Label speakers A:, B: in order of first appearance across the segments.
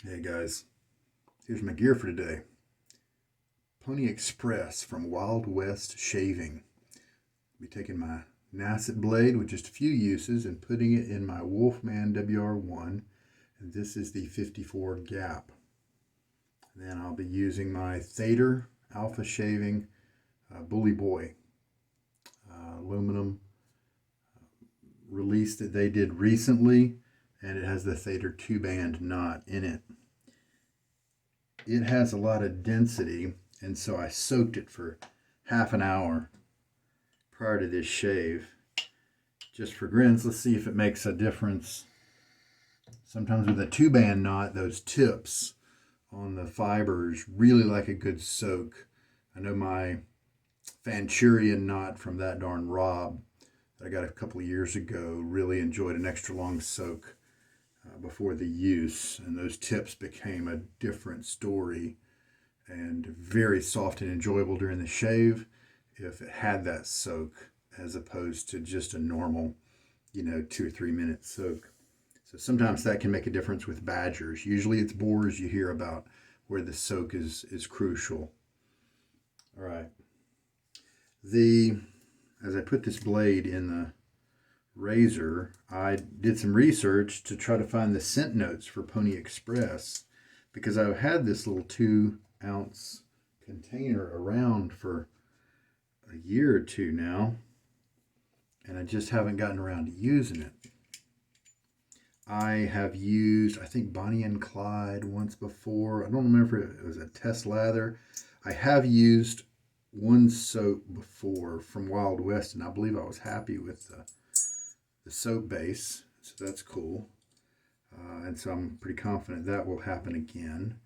A: Hey guys, here's my gear for today. Pony Express from Wild West Shaving. I'll be taking my Nacet blade with just a few uses and putting it in my Wolfman WR1. And this is the 54 gap. And then I'll be using my Thader Alpha Shaving Bully Boy aluminum release that they did recently, and it has the Thader 2-band knot in it. It has a lot of density, and so I soaked it for half an hour prior to this shave. Just for grins, let's see if it makes a difference. Sometimes with a 2-band knot, those tips on the fibers really like a good soak. I know my Fanchurian knot from that darn Rob that I got a couple of years ago really enjoyed an extra long soak before the use, and those tips became a different story and very soft and enjoyable during the shave if it had that soak, as opposed to just a normal 2 or 3 minute soak. So sometimes that can make a difference with badgers. Usually it's boars you hear about where the soak is crucial. All right, as I put this blade in the razor, I did some research to try to find the scent notes for Pony Express, because I've had this little 2-ounce container around for a year or two now, and I just haven't gotten around to using it. I have used, I think, Bonnie and Clyde once before. I don't remember if it was a test lather. I have used one soap before from Wild West, and I believe I was happy with the soap base, so that's cool. And so I'm pretty confident that will happen again.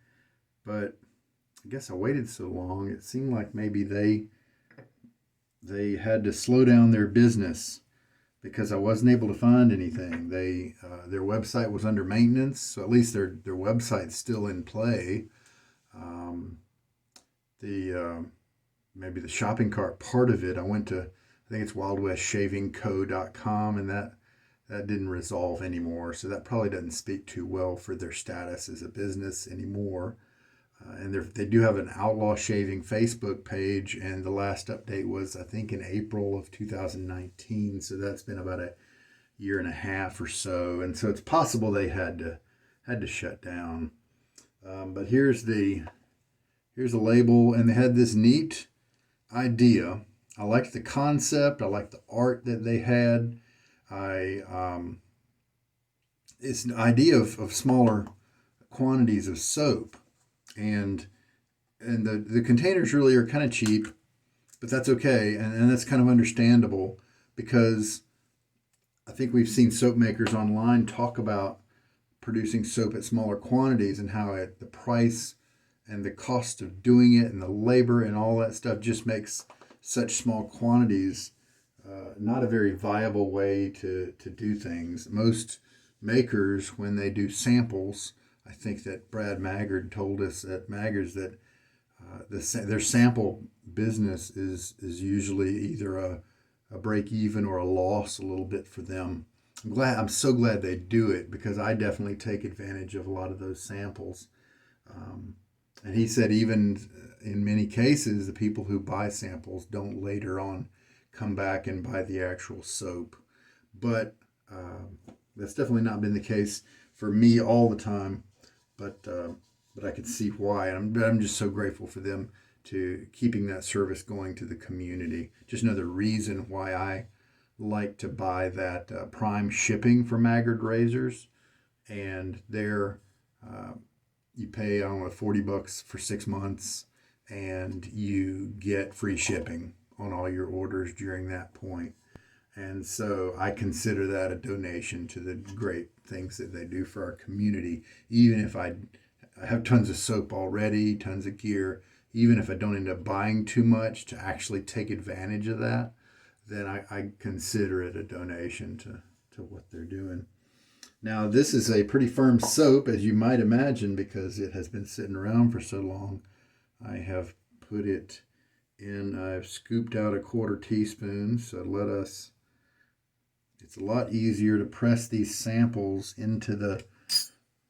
A: But I guess I waited so long, it seemed like maybe they had to slow down their business because I wasn't able to find anything. Their website was under maintenance, so at least their website's still in play. Maybe the shopping cart part of it, I went to, I think it's wildwestshavingco.com, and that didn't resolve anymore. So that probably doesn't speak too well for their status as a business anymore. And they do have an Outlaw Shaving Facebook page, and the last update was, I think, in April of 2019. So that's been about a year and a half or so, and so it's possible they had to shut down. But here's the label, and they had this neat idea. I liked the concept. I liked the art that they had. It's an idea of smaller quantities of soap, and the containers really are kind of cheap, but that's okay, and that's kind of understandable, because I think we've seen soap makers online talk about producing soap at smaller quantities and how the price and the cost of doing it and the labor and all that stuff just makes such small quantities not a very viable way to do things. Most makers, when they do samples, I think that Brad Maggard told us at Maggard's that their sample business is usually either a break even or a loss a little bit for them. I'm so glad they do it, because I definitely take advantage of a lot of those samples. And he said even in many cases, the people who buy samples don't later on come back and buy the actual soap. But that's definitely not been the case for me all the time. But I could see why. And I'm just so grateful for them to keeping that service going to the community. Just another reason why I like to buy that prime shipping for Maggard razors. And you pay, I don't know, $40 for 6 months, and you get free shipping on all your orders during that point. And so I consider that a donation to the great things that they do for our community. Even if I have tons of soap already, tons of gear, even if I don't end up buying too much to actually take advantage of that, then I consider it a donation to what they're doing. Now, this is a pretty firm soap, as you might imagine, because it has been sitting around for so long. I have put it in, I've scooped out a 1/4 teaspoon, so it's a lot easier to press these samples into the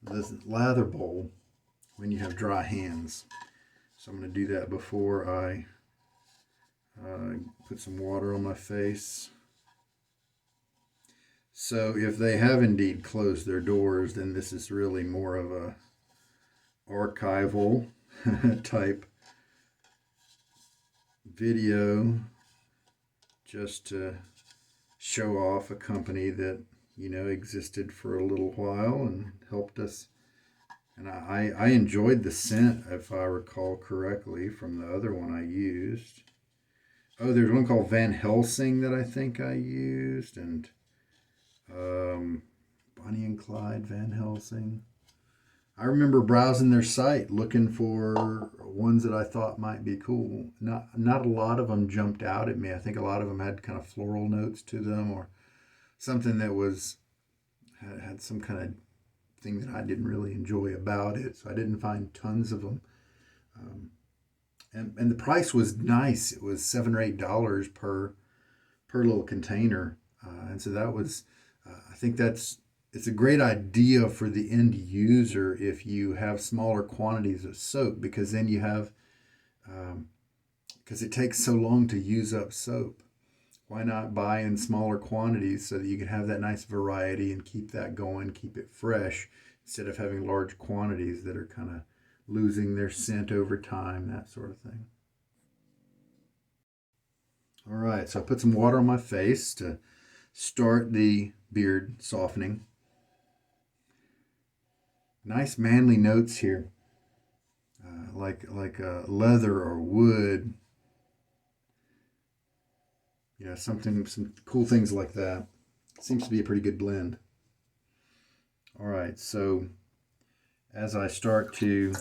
A: this lather bowl when you have dry hands. So I'm going to do that before I put some water on my face. So if they have indeed closed their doors, then this is really more of a archival type video, just to show off a company that, you know, existed for a little while and helped us. And I enjoyed the scent, if I recall correctly, from the other one I used. Oh, there's one called Van Helsing that I think I used, and Bonnie and Clyde Van Helsing. I remember browsing their site looking for ones that I thought might be cool. Not a lot of them jumped out at me. I think a lot of them had kind of floral notes to them, or something that was had some kind of thing that I didn't really enjoy about it. So I didn't find tons of them. And the price was nice. It was $7 or $8 per little container, and so that was. I think it's a great idea for the end user if you have smaller quantities of soap, because then you have, because it takes so long to use up soap. Why not buy in smaller quantities so that you can have that nice variety and keep that going, keep it fresh, instead of having large quantities that are kind of losing their scent over time, that sort of thing. All right, so I put some water on my face to start the beard softening. Nice manly notes here, like leather or wood. You know, some cool things like that. Seems to be a pretty good blend. All right, so as I start to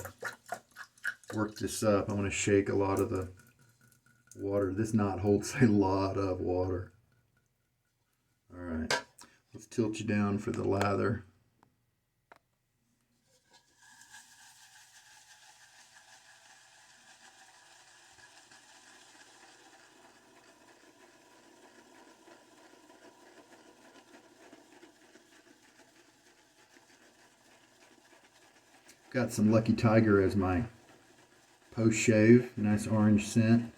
A: work this up, I'm going to shake a lot of the water. This knot holds a lot of water. All right, let's tilt you down for the lather. Got some Lucky Tiger as my post shave. Nice orange scent.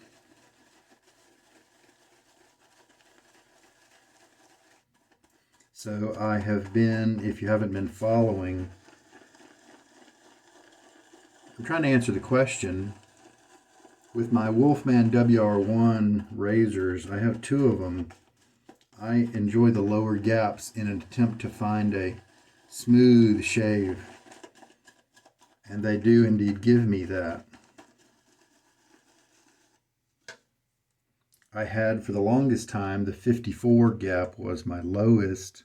A: So I have been, if you haven't been following, I'm trying to answer the question. With my Wolfman WR1 razors, I have two of them. I enjoy the lower gaps in an attempt to find a smooth shave. And they do indeed give me that. I had, for the longest time, the 54 gap was my lowest.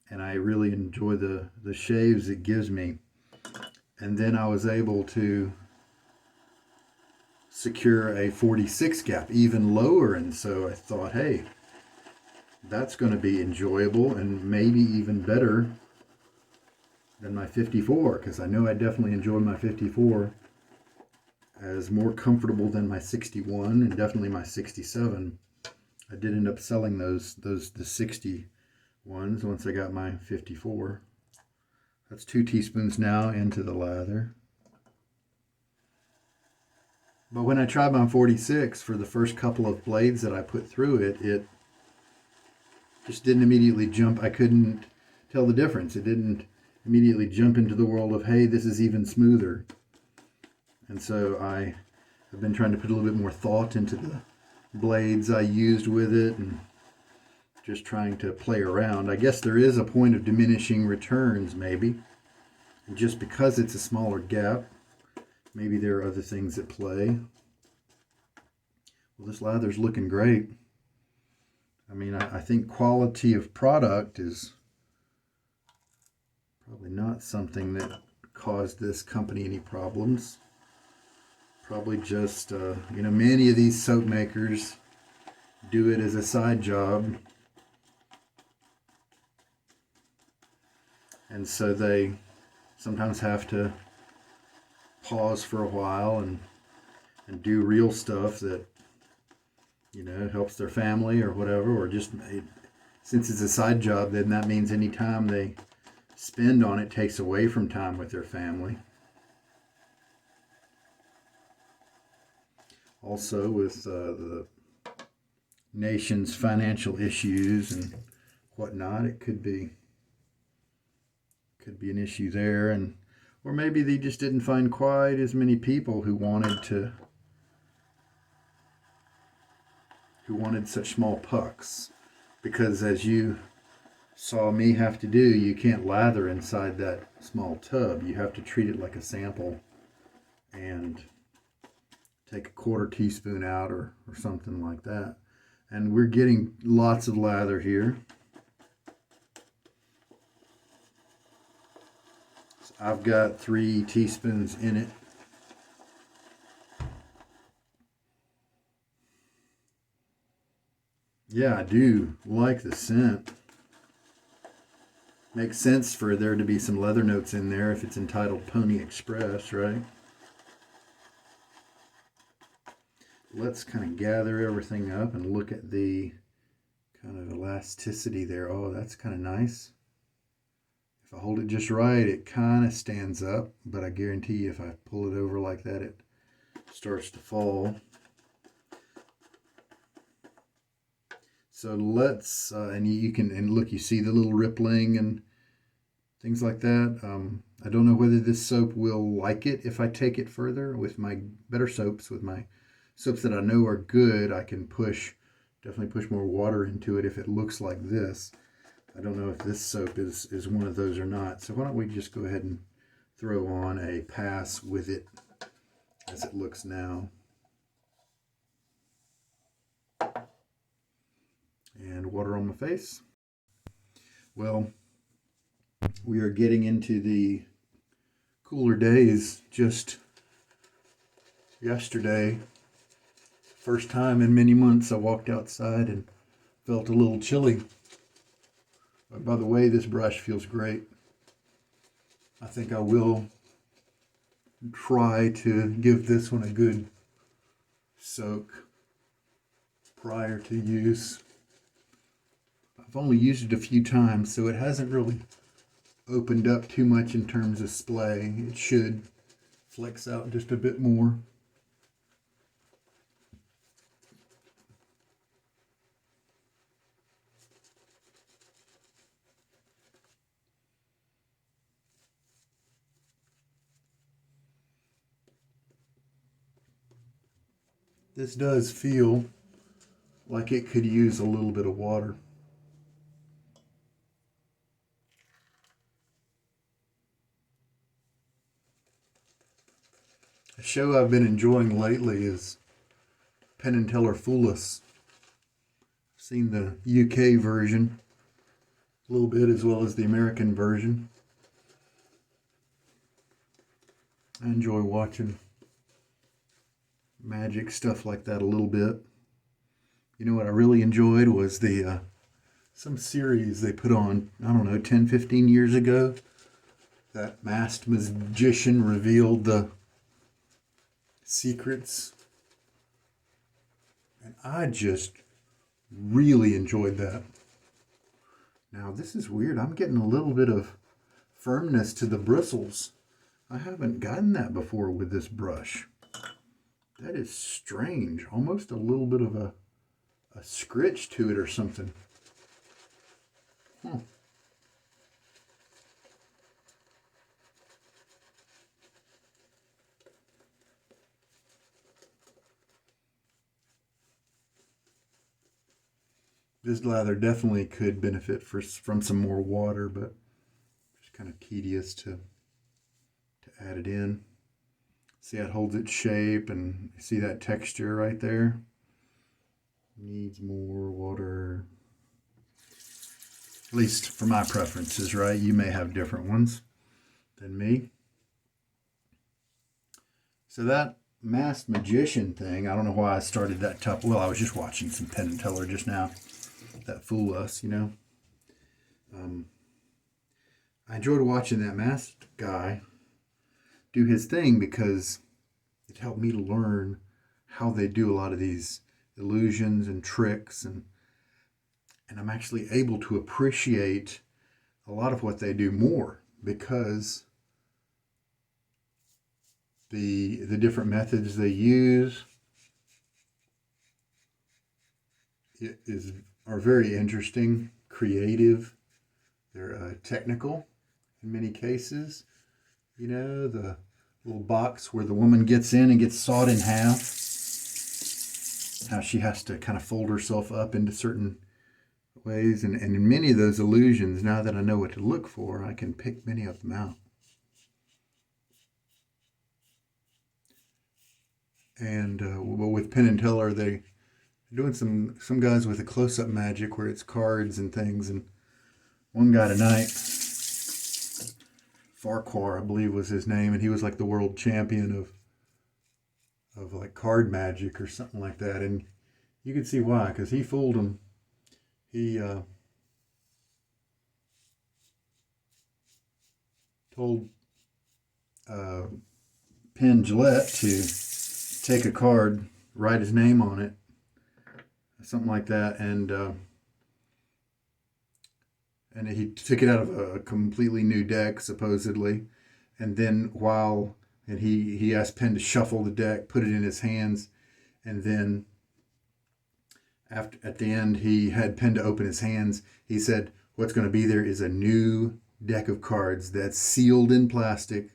A: And I really enjoy the shaves it gives me. And then I was able to secure a 46 gap, even lower. And so I thought, hey, that's going to be enjoyable and maybe even better than my 54, because I know I definitely enjoy my 54 as more comfortable than my 61 and definitely my 67. I did end up selling the 60 ones once I got my 54. That's 2 teaspoons now into the lather. But when I tried my 46 for the first couple of blades that I put through it, it just didn't immediately jump. I couldn't tell the difference. It didn't immediately jump into the world of, hey, this is even smoother. And so I have been trying to put a little bit more thought into the blades I used with it and just trying to play around. I guess there is a point of diminishing returns, maybe. Just because it's a smaller gap, maybe there are other things at play. Well, this lather's looking great. I mean, I think quality of product is probably not something that caused this company any problems. Probably just, many of these soap makers do it as a side job. And so they sometimes have to pause for a while and do real stuff that, helps their family or whatever, or just since it's a side job, then that means anytime they spend on it takes away from time with their family. Also, with the nation's financial issues and whatnot, it could be an issue there, and or maybe they just didn't find quite as many people who wanted such small pucks, because as you saw me have to do, you can't lather inside that small tub. You have to treat it like a sample and take a 1/4 teaspoon out or something like that. And we're getting lots of lather here. So I've got 3 teaspoons in it. Yeah, I do like the scent. Makes sense for there to be some leather notes in there if it's entitled Pony Express, right? Let's kind of gather everything up and look at the kind of elasticity there. Oh, that's kind of nice. If I hold it just right, it kind of stands up, but I guarantee you if I pull it over like that, it starts to fall. So let's, and you can, and look, you see the little rippling and things like that. I don't know whether this soap will like it if I take it further with my better soaps, with my soaps that I know are good. I can definitely push more water into it if it looks like this. I don't know if this soap is one of those or not. So why don't we just go ahead and throw on a pass with it as it looks now. And water on my face. Well, we are getting into the cooler days. Just yesterday, first time in many months, I walked outside and felt a little chilly. But by the way, this brush feels great. I think I will try to give this one a good soak prior to use. I've only used it a few times, so it hasn't really opened up too much in terms of splay. It should flex out just a bit more. This does feel like it could use a little bit of water. A show I've been enjoying lately is Penn & Teller Fool Us. I've seen the UK version a little bit as well as the American version. I enjoy watching magic stuff like that a little bit. You know what I really enjoyed was the some series they put on, I don't know, 10, 15 years ago. That masked magician revealed the secrets. And I just really enjoyed that. Now this is weird. I'm getting a little bit of firmness to the bristles. I haven't gotten that before with this brush. That is strange. Almost a little bit of a scritch to it or something. This lather definitely could benefit from some more water, but it's kind of tedious to add it in. See how it holds its shape, and see that texture right there? Needs more water. At least for my preferences, right? You may have different ones than me. So that masked magician thing, I don't know why I started that tough. Well, I was just watching some Penn & Teller just now. That Fool Us, you know. I enjoyed watching that masked guy do his thing because it helped me to learn how they do a lot of these illusions and tricks, and I'm actually able to appreciate a lot of what they do more, because the different methods they use are very interesting, creative. They're technical in many cases. You know, the little box where the woman gets in and gets sawed in half. How she has to kind of fold herself up into certain ways. And in many of those illusions, now that I know what to look for, I can pick many of them out. And well, with Penn and Teller, they're doing some guys with a close-up magic where it's cards and things. And one guy tonight, Farquhar, I believe was his name, and he was like the world champion of like card magic or something like that. And you can see why, because he fooled him. He told Penn Gillette to take a card, write his name on it, something like that, and he took it out of a completely new deck, supposedly, and then he asked Penn to shuffle the deck, put it in his hands, and then at the end he had Penn to open his hands. He said, "What's going to be there is a new deck of cards that's sealed in plastic,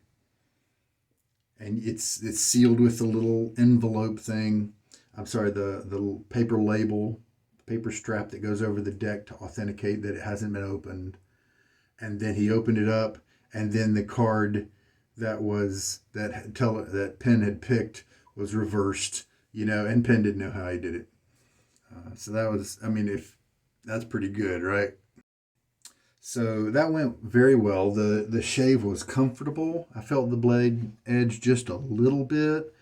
A: and it's sealed with the little envelope thing. I'm sorry, the little paper label, paper strap that goes over the deck to authenticate that it hasn't been opened." And then he opened it up, and then the card that Penn had picked was reversed, and Penn didn't know how he did it. So that was, that's pretty good, right? So that went very well. The shave was comfortable. I felt the blade edge just a little bit.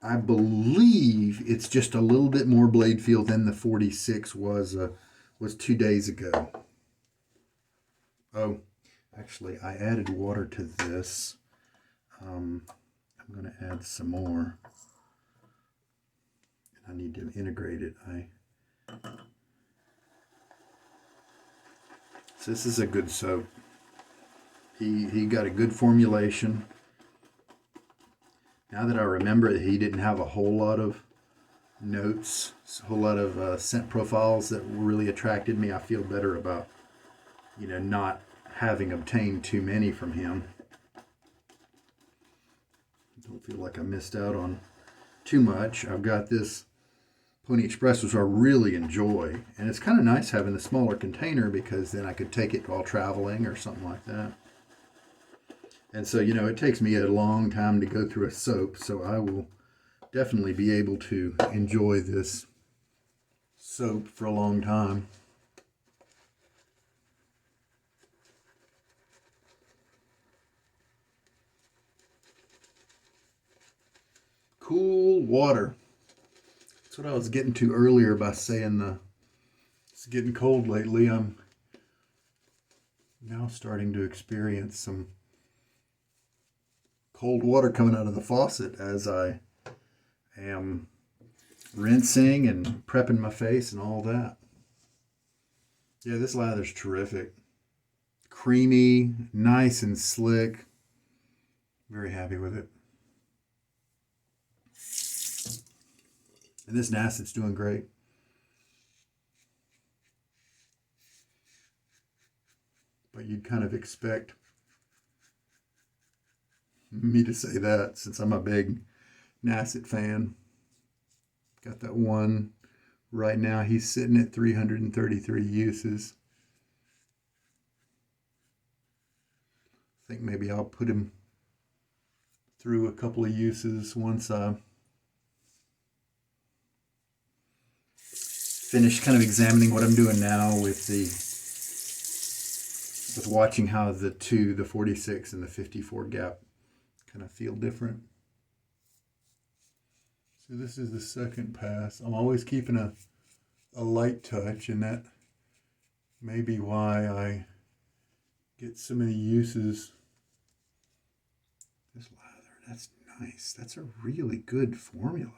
A: I believe it's just a little bit more blade feel than the 46 was 2 days ago. Oh, actually, I added water to this. I'm going to add some more. I need to integrate it. So this is a good soap. He got a good formulation. Now that I remember that he didn't have a whole lot of notes, a whole lot of scent profiles that really attracted me, I feel better about, not having obtained too many from him. Don't feel like I missed out on too much. I've got this Pony Express, which I really enjoy, and it's kind of nice having the smaller container because then I could take it while traveling or something like that. And so, it takes me a long time to go through a soap, so I will definitely be able to enjoy this soap for a long time. Cool water. That's what I was getting to earlier by saying it's getting cold lately. I'm now starting to experience some cold water coming out of the faucet as I am rinsing and prepping my face and all that. Yeah, this lather's terrific. Creamy, nice and slick. Very happy with it. And this Nacet's doing great. But you'd kind of expect me to say that since I'm a big Nacet fan. Got that one right now. He's sitting at 333 uses. I think maybe I'll put him through a couple of uses once I finish kind of examining what I'm doing now with watching how the 46 and the 54 gap kind of feel different. So this is the second pass. I'm always keeping a light touch, and that may be why I get so many uses. This lather, that's nice. That's a really good formula.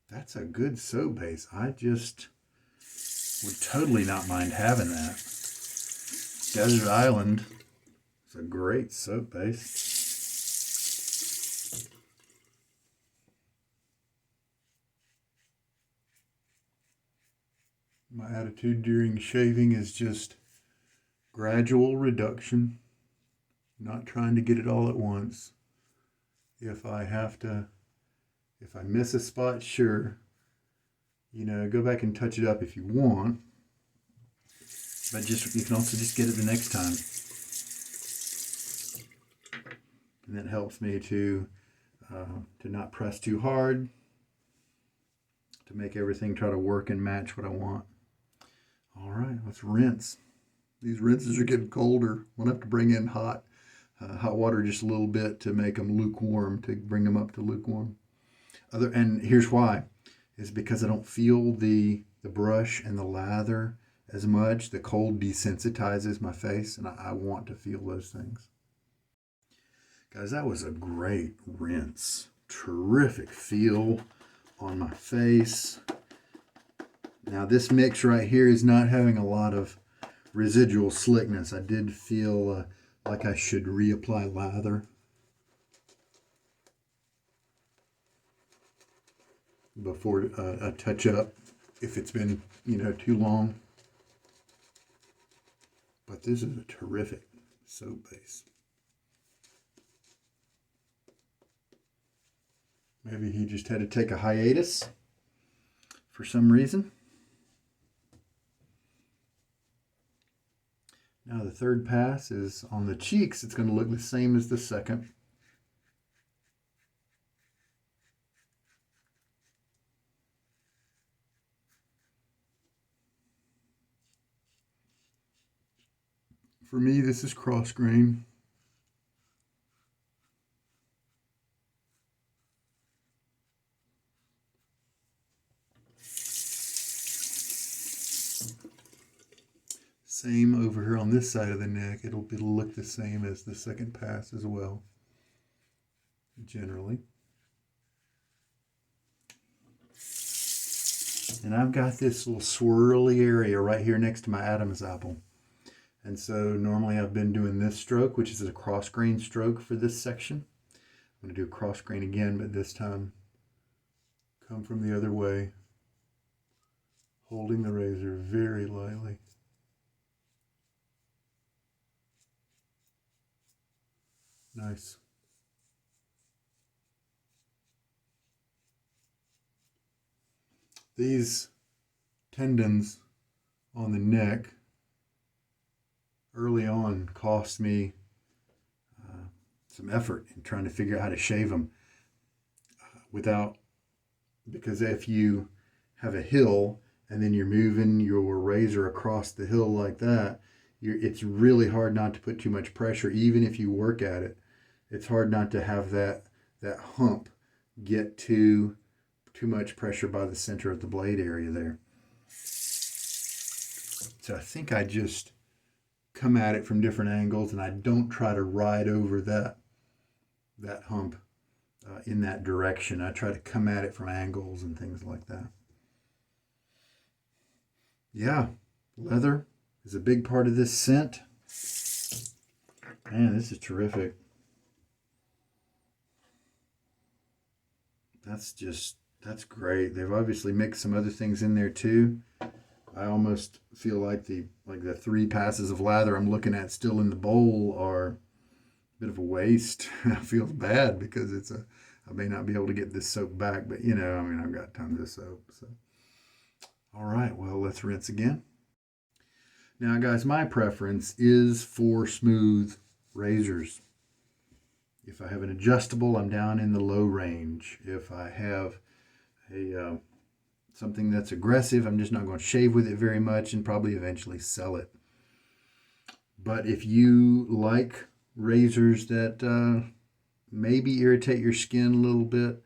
A: That's a good soap base. I just would totally not mind having that. Desert Island is a great soap base. My attitude during shaving is just gradual reduction, not trying to get it all at once. If I miss a spot, sure, go back and touch it up if you want, but you can also just get it the next time. And that helps me to not press too hard, to make everything try to work and match what I want. All right, let's rinse. These rinses are getting colder. We'll have to bring in hot water just a little bit to make them lukewarm, to bring them up to lukewarm. And here's why, is because I don't feel the brush and the lather as much. The cold desensitizes my face, and I want to feel those things. Guys, that was a great rinse. Terrific feel on my face. Now this mix right here is not having a lot of residual slickness. I did feel like I should reapply lather before a touch up if it's been too long. But this is a terrific soap base. Maybe he just had to take a hiatus for some reason. Now the third pass is on the cheeks. It's going to look the same as the second. For me, this is cross grain. Same over here on this side of the neck. It'll look the same as the second pass as well, generally. And I've got this little swirly area right here next to my Adam's apple. And so normally I've been doing this stroke, which is a cross grain stroke for this section. I'm going to do a cross grain again, but this time come from the other way, holding the razor very lightly. Nice. These tendons on the neck early on cost me some effort in trying to figure out how to shave them because if you have a hill and then you're moving your razor across the hill like that, it's really hard not to put too much pressure. Even if you work at it, it's hard not to have that hump get too much pressure by the center of the blade area there. So I think I just come at it from different angles, and I don't try to ride over that hump in that direction. I try to come at it from angles and things like that. Yeah, leather is a big part of this scent. Man, this is terrific. That's great. They've obviously mixed some other things in there too. I almost feel like the 3 passes of lather I'm looking at still in the bowl are a bit of a waste. I feel bad because I may not be able to get this soap back, but I've got tons of soap. So, all right, well, let's rinse again. Now, guys, my preference is for smooth razors. If I have an adjustable, I'm down in the low range. If I have something that's aggressive, I'm just not going to shave with it very much and probably eventually sell it. But if you like razors that maybe irritate your skin a little bit,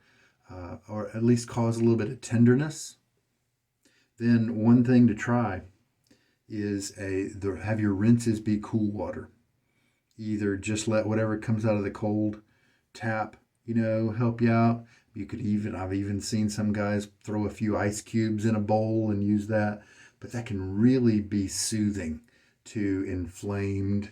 A: or at least cause a little bit of tenderness, then one thing to try is have your rinses be cool water. Either just let whatever comes out of the cold tap, help you out. I've even seen some guys throw a few ice cubes in a bowl and use that, but that can really be soothing to inflamed,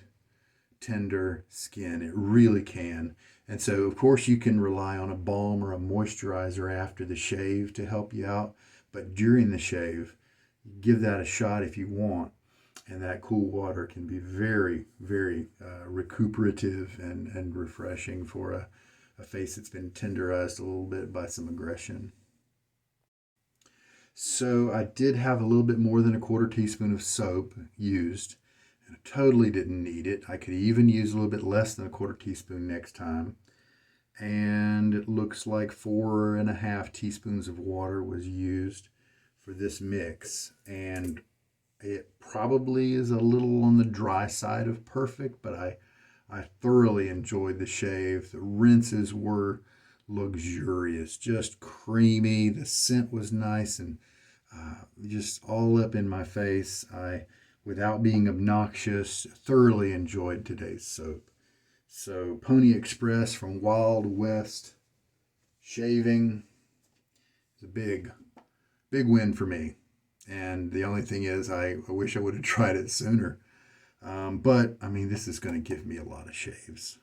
A: tender skin. It really can. And so, of course, you can rely on a balm or a moisturizer after the shave to help you out. But during the shave, give that a shot if you want. And that cool water can be very, very recuperative and refreshing for a face that's been tenderized a little bit by some aggression. So I did have a little bit more than a quarter teaspoon of soap used. And I totally didn't need it. I could even use a little bit less than a quarter teaspoon next time. And it looks like 4.5 teaspoons of water was used for this mix. And it probably is a little on the dry side of perfect, but I thoroughly enjoyed the shave. The rinses were luxurious, just creamy. The scent was nice and just all up in my face. Without being obnoxious, thoroughly enjoyed today's soap. So Pony Express from Wild West Shaving is a big win for me. And the only thing is, I wish I would have tried it sooner. But I mean, this is going to give me a lot of shaves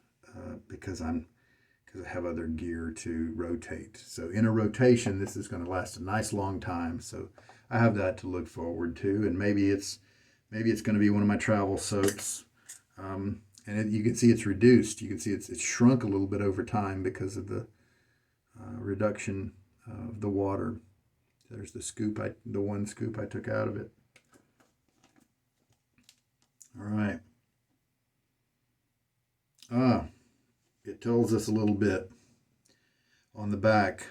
A: because I have other gear to rotate. So in a rotation, this is going to last a nice long time. So I have that to look forward to, and maybe it's going to be one of my travel soaps. You can see it's reduced. You can see it's shrunk a little bit over time because of the reduction of the water. There's the one scoop I took out of it. All right. It tells us a little bit on the back.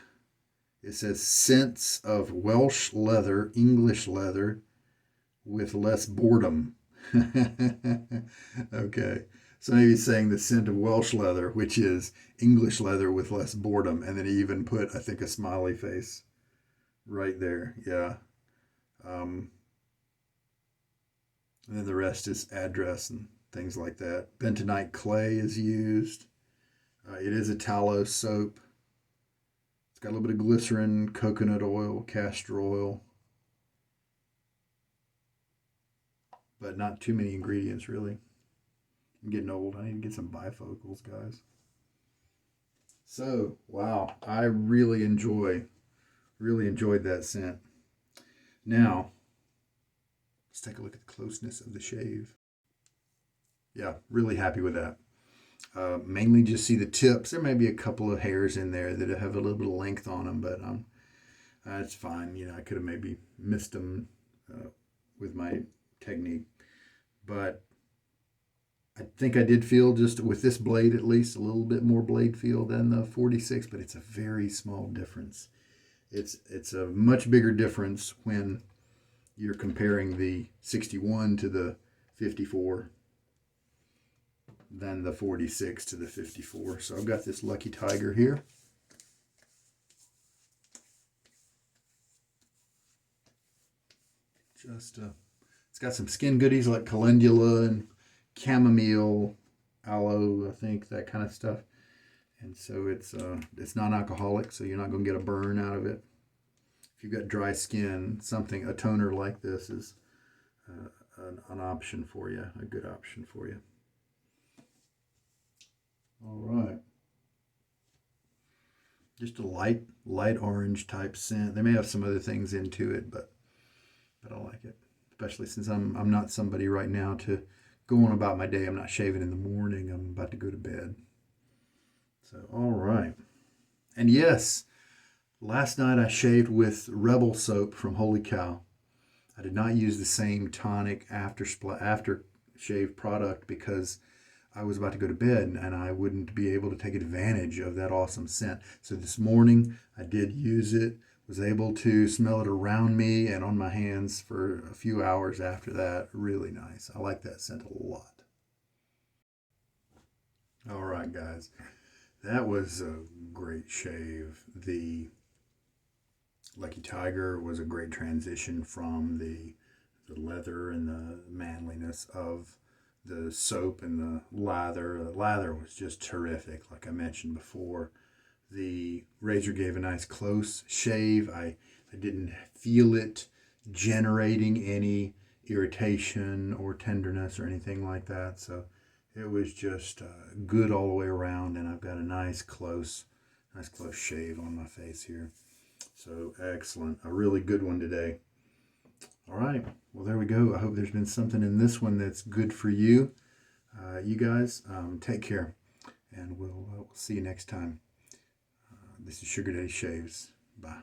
A: It says scents of Welsh leather, English leather, with less boredom. Okay. So maybe it's saying the scent of Welsh leather, which is English leather with less boredom. And then he even put, I think, a smiley face right there. Yeah. And then the rest is address and things like that. Bentonite clay is used. It is a tallow soap. It's got a little bit of glycerin, coconut oil, castor oil. But not too many ingredients, really. I'm getting old. I need to get some bifocals, guys. So, wow. I really enjoyed that scent. Now, let's take a look at the closeness of the shave. Yeah, really happy with that. Mainly just see the tips. There may be a couple of hairs in there that have a little bit of length on them, but it's fine. I could have maybe missed them with my technique. But I think I did feel, just with this blade at least, a little bit more blade feel than the 46, but it's a very small difference. It's a much bigger difference when you're comparing the 61 to the 54 than the 46 to the 54. So I've got this Lucky Tiger here. It's got some skin goodies like calendula and chamomile, aloe, I think, that kind of stuff. And so it's non-alcoholic, so you're not going to get a burn out of it. If you've got dry skin, a toner like this is an option for you, a good option for you. All right. Just a light orange type scent. They may have some other things into it, but I like it. Especially since I'm not somebody right now to go on about my day. I'm not shaving in the morning. I'm about to go to bed. So, all right. And yes, last night I shaved with Rebel soap from Holy Cow. I did not use the same Tonic after shave product because I was about to go to bed and I wouldn't be able to take advantage of that awesome scent. So this morning I did use it, was able to smell it around me and on my hands for a few hours after that. Really nice. I like that scent a lot. All right, guys. That was a great shave. The Lucky Tiger was a great transition from the leather and the manliness of the soap and the lather. The lather was just terrific, like I mentioned before. The razor gave a nice close shave. I didn't feel it generating any irritation or tenderness or anything like that. So it was just good all the way around, and I've got a nice close shave on my face here. So excellent, a really good one today. All right, well, there we go. I hope there's been something in this one that's good for you. You guys, take care, and we'll see you next time. This is Sugar Daddy Shaves. Bye.